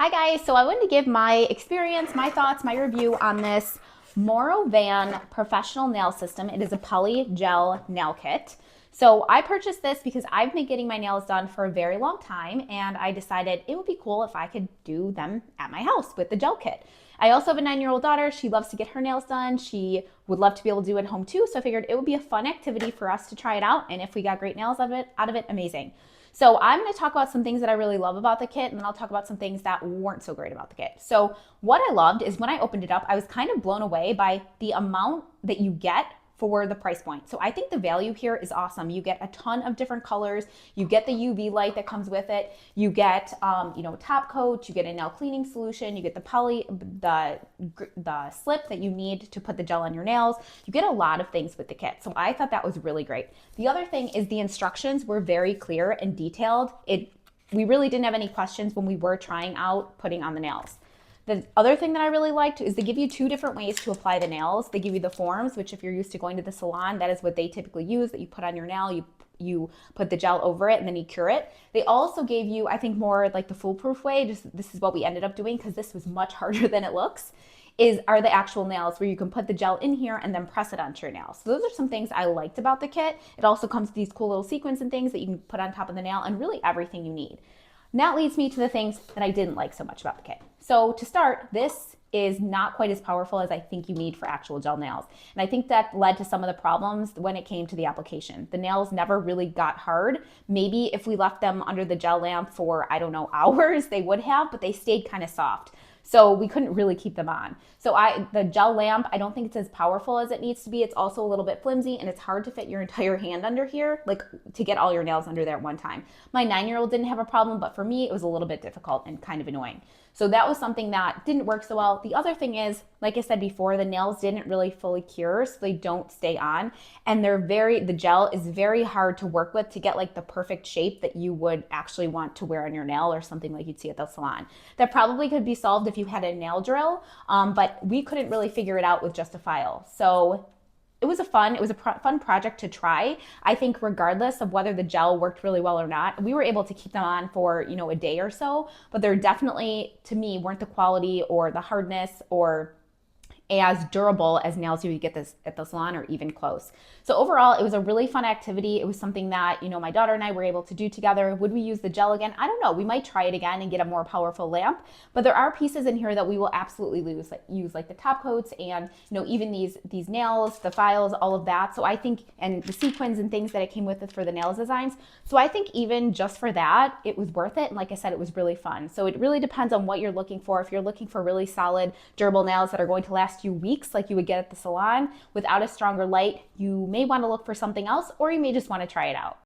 Hi guys, so I wanted to give my experience, my thoughts, my review on this Morovan professional nail system. It is a poly gel nail kit. So I purchased this because I've been getting my nails done for a very long time and I decided it would be cool if I could do them at my house with the gel kit. I also have a 9-year-old daughter. She loves to get her nails done. She would love to be able to do it at home too. So I figured it would be a fun activity for us to try it out. And if we got great nails out of it, amazing. So I'm going to talk about some things that I really love about the kit, and then I'll talk about some things that weren't so great about the kit. So what I loved is when I opened it up, I was kind of blown away by the amount that you get for the price point. So I think the value here is awesome. You get a ton of different colors. You get the UV light that comes with it. You get, top coat. You get a nail cleaning solution. You get the slip that you need to put the gel on your nails. You get a lot of things with the kit. So I thought that was really great. The other thing is the instructions were very clear and detailed. We really didn't have any questions when we were trying out putting on the nails. The other thing that I really liked is they give you two different ways to apply the nails. They give you the forms, which if you're used to going to the salon, that is what they typically use, that you put on your nail, you put the gel over it and then you cure it. They also gave you, I think, more like the foolproof way. Just this is what we ended up doing because this was much harder than it looks. Are the actual nails where you can put the gel in here and then press it onto your nails. So those are some things I liked about the kit. It also comes with these cool little sequins and things that you can put on top of the nail and really everything you need. And that leads me to the things that I didn't like so much about the kit. So to start, this is not quite as powerful as I think you need for actual gel nails. And I think that led to some of the problems when it came to the application. The nails never really got hard. Maybe if we left them under the gel lamp for, I don't know, hours, they would have, but they stayed kind of soft. So we couldn't really keep them on. So the gel lamp, I don't think it's as powerful as it needs to be. It's also a little bit flimsy and it's hard to fit your entire hand under here, like to get all your nails under there at one time. My 9-year-old didn't have a problem, but for me, it was a little bit difficult and kind of annoying. So that was something that didn't work so well. The other thing is, like I said before, the nails didn't really fully cure, so they don't stay on. And the gel is very hard to work with to get like the perfect shape that you would actually want to wear on your nail or something like you'd see at the salon. That probably could be solved if you had a nail drill, but we couldn't really figure it out with just a file. So it was a fun project to try. I think regardless of whether the gel worked really well or not, we were able to keep them on for, a day or so, but they're definitely, to me, weren't the quality or the hardness or as durable as nails you would get this at the salon or even close. So overall, it was a really fun activity. It was something that, my daughter and I were able to do together. Would we use the gel again? I don't know. We might try it again and get a more powerful lamp, but there are pieces in here that we will absolutely use like the top coats and, even these nails, the files, all of that. So I think, and the sequins and things that it came with for the nails designs. So I think even just for that, it was worth it. And like I said, it was really fun. So it really depends on what you're looking for. If you're looking for really solid, durable nails that are going to last you weeks like you would get at the salon without a stronger light, you may want to look for something else or you may just want to try it out.